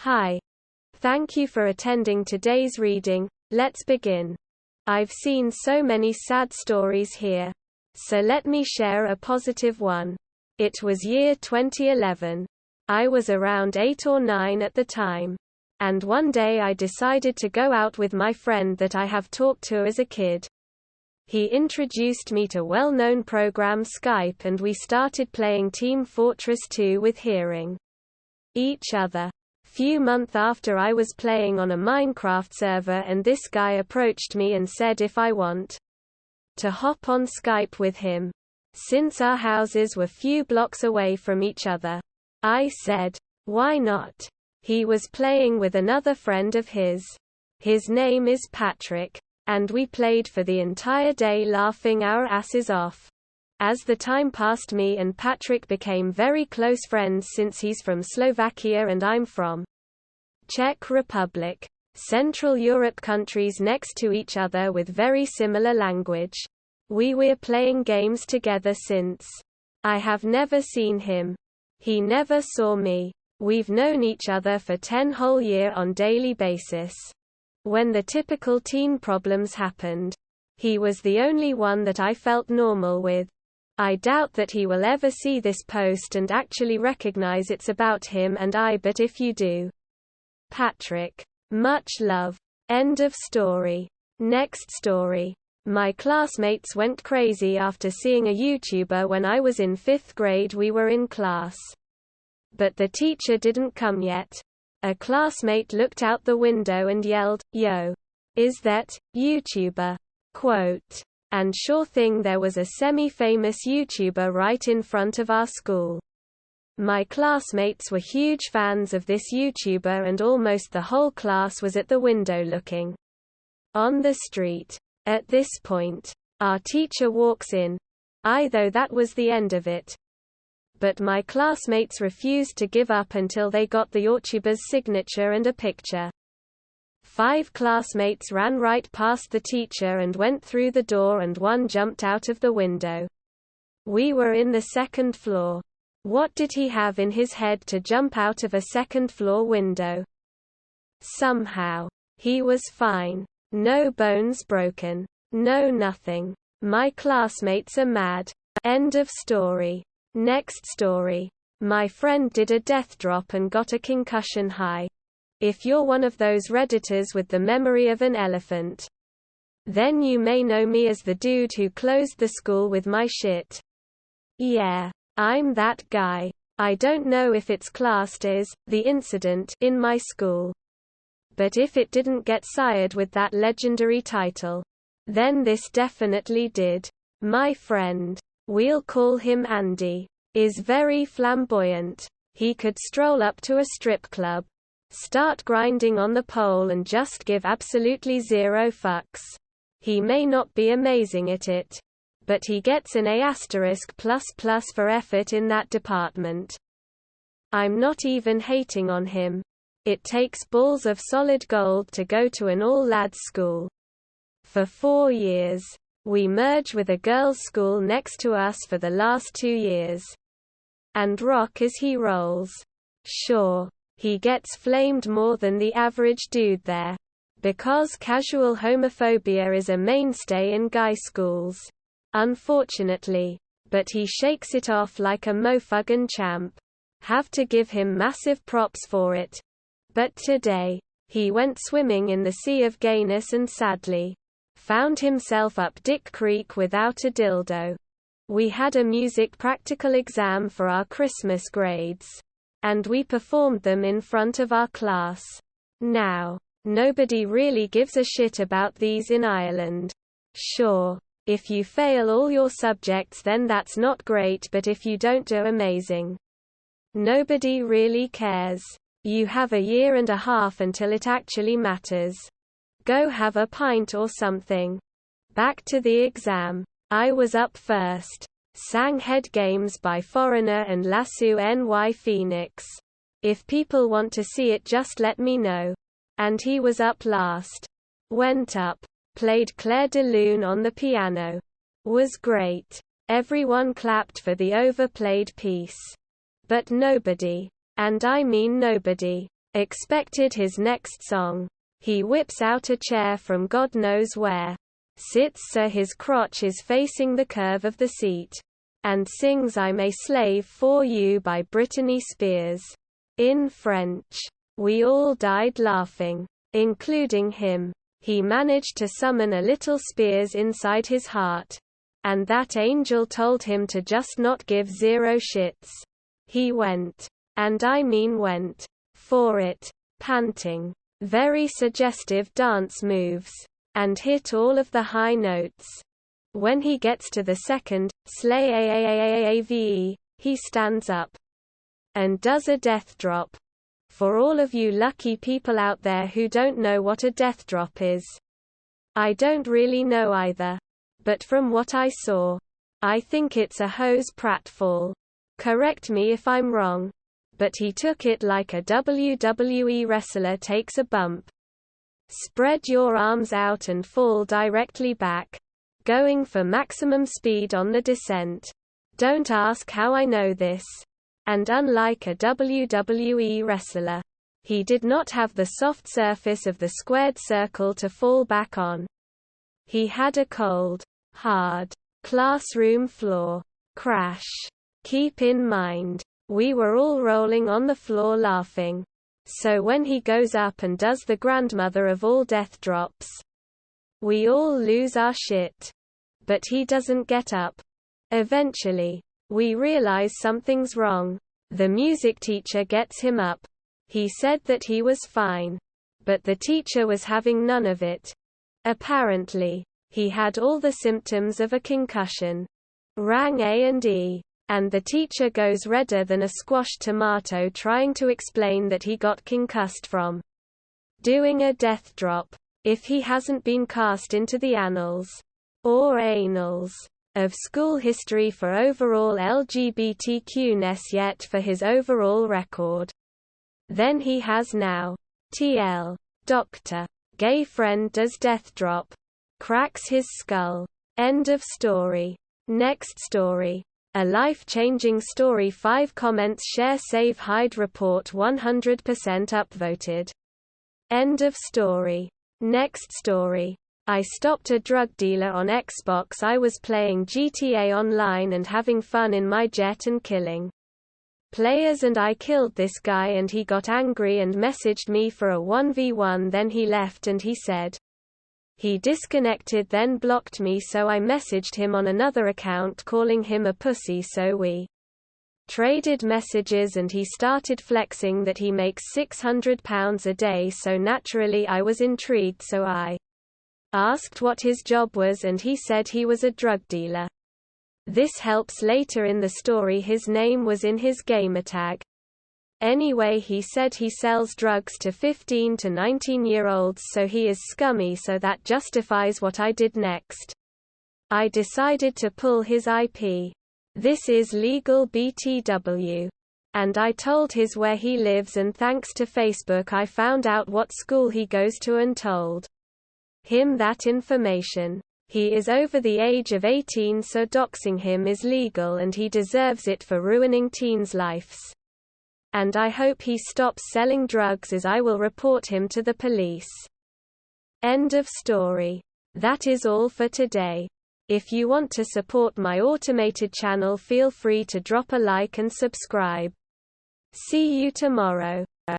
Hi. Thank you for attending today's reading. Let's begin. I've seen so many sad stories here. So let me share a positive one. It was year 2011. I was around 8 or 9 at the time. And one day I decided to go out with my friend that I have talked to as a kid. He introduced me to well-known program Skype and we started playing Team Fortress 2 with hearing each other. Few months after I was playing on a Minecraft server and this guy approached me and said if I want to hop on Skype with him. Since our houses were few blocks away from each other. I said, why not? He was playing with another friend of his. His name is Patrick. And we played for the entire day laughing our asses off. As the time passed, me and Patrick became very close friends since he's from Slovakia and I'm from Czech Republic. Central Europe countries next to each other with very similar language. We're playing games together since. I have never seen him. He never saw me. We've known each other for 10 whole years on daily basis. When the typical teen problems happened, he was the only one that I felt normal with. I doubt that he will ever see this post and actually recognize it's about him and I, but if you do. Patrick. Much love. End of story. Next story. My classmates went crazy after seeing a YouTuber when I was in 5th grade. We were in class. But the teacher didn't come yet. A classmate looked out the window and yelled, "Yo! Is that YouTuber?" Quote. And sure thing, there was a semi-famous YouTuber right in front of our school. My classmates were huge fans of this YouTuber and almost the whole class was at the window looking on the street. At this point, our teacher walks in. Though that was the end of it. But my classmates refused to give up until they got the YouTuber's signature and a picture. 5 classmates ran right past the teacher and went through the door and one jumped out of the window. We were in the 2nd floor. What did he have in his head to jump out of a 2nd floor window? Somehow. He was fine. No bones broken. No nothing. My classmates are mad. End of story. Next story. My friend did a death drop and got a concussion high. If you're one of those Redditors with the memory of an elephant, then you may know me as the dude who closed the school with my shit. Yeah, I'm that guy. I don't know if it's classed as the incident in my school. But if it didn't get sired with that legendary title, then this definitely did. My friend, we'll call him Andy, is very flamboyant. He could stroll up to a strip club, start grinding on the pole and just give absolutely zero fucks. He may not be amazing at it, but he gets an A*+ for effort in that department. I'm not even hating on him. It takes balls of solid gold to go to an all-lads school. For 4 years. We merge with a girls' school next to us for the last 2 years. And rock as he rolls. Sure. He gets flamed more than the average dude there. Because casual homophobia is a mainstay in guy schools. Unfortunately. But he shakes it off like a motherfucking champ. Have to give him massive props for it. But today, he went swimming in the sea of gayness and sadly found himself up Dick Creek without a dildo. We had a music practical exam for our Christmas grades. And we performed them in front of our class. Now, nobody really gives a shit about these in Ireland. Sure, if you fail all your subjects then that's not great, but if you don't do amazing. Nobody really cares. You have 1.5 years until it actually matters. Go have a pint or something. Back to the exam. I was up first. Sang Head Games by Foreigner and Lasso NY Phoenix. If people want to see it just let me know. And he was up last. Went up. Played Claire de Lune on the piano. Was great. Everyone clapped for the overplayed piece. But nobody, and I mean nobody, Expected his next song. He whips out a chair from God knows where. Sits so his crotch is facing the curve of the seat. And sings I May Slave for You by Britney Spears. In French. We all died laughing. Including him. He managed to summon a little Spears inside his heart. And that angel told him to just not give zero shits. He went. And I mean went. For it. Panting. Very suggestive dance moves. And hit all of the high notes. When he gets to the second, slay AAAAAVE, he stands up. And does a death drop. For all of you lucky people out there who don't know what a death drop is. I don't really know either. But from what I saw, I think it's a hose pratfall. Correct me if I'm wrong. But he took it like a WWE wrestler takes a bump. Spread your arms out and fall directly back. Going for maximum speed on the descent. Don't ask how I know this. And unlike a WWE wrestler, he did not have the soft surface of the squared circle to fall back on. He had a cold, hard, classroom floor. Crash. Keep in mind, we were all rolling on the floor laughing. So when he goes up and does the grandmother of all death drops, we all lose our shit. But he doesn't get up. Eventually, we realize something's wrong. The music teacher gets him up. He said that he was fine. But the teacher was having none of it. Apparently, he had all the symptoms of a concussion. Rang A&E. And the teacher goes redder than a squashed tomato trying to explain that he got concussed from doing a death drop. If he hasn't been cast into the annals or anals of school history for overall LGBTQ-ness yet for his overall record, then he has now. TL. Dr. Gay friend does death drop. Cracks his skull. End of story. Next story. A life-changing story. 5 comments. Share save hide report 100% upvoted. End of story. Next story. I stopped a drug dealer on Xbox. I was playing GTA Online and having fun in my jet and killing players, and I killed this guy and he got angry and messaged me for a 1v1. Then he left and he said he disconnected, then blocked me, so I messaged him on another account calling him a pussy, so we traded messages and he started flexing that he makes £600 a day, so naturally I was intrigued, so I asked what his job was and he said he was a drug dealer. This helps later in the story. His name was in his gamertag. Anyway, he said he sells drugs to 15 to 19-year-olds, so he is scummy, so that justifies what I did next. I decided to pull his IP. This is legal BTW. And I told his where he lives, and thanks to Facebook I found out what school he goes to and told him that information. He is over the age of 18, so doxing him is legal and he deserves it for ruining teens' lives. And I hope he stops selling drugs, as I will report him to the police. End of story. That is all for today. If you want to support my automated channel, feel free to drop a like and subscribe. See you tomorrow.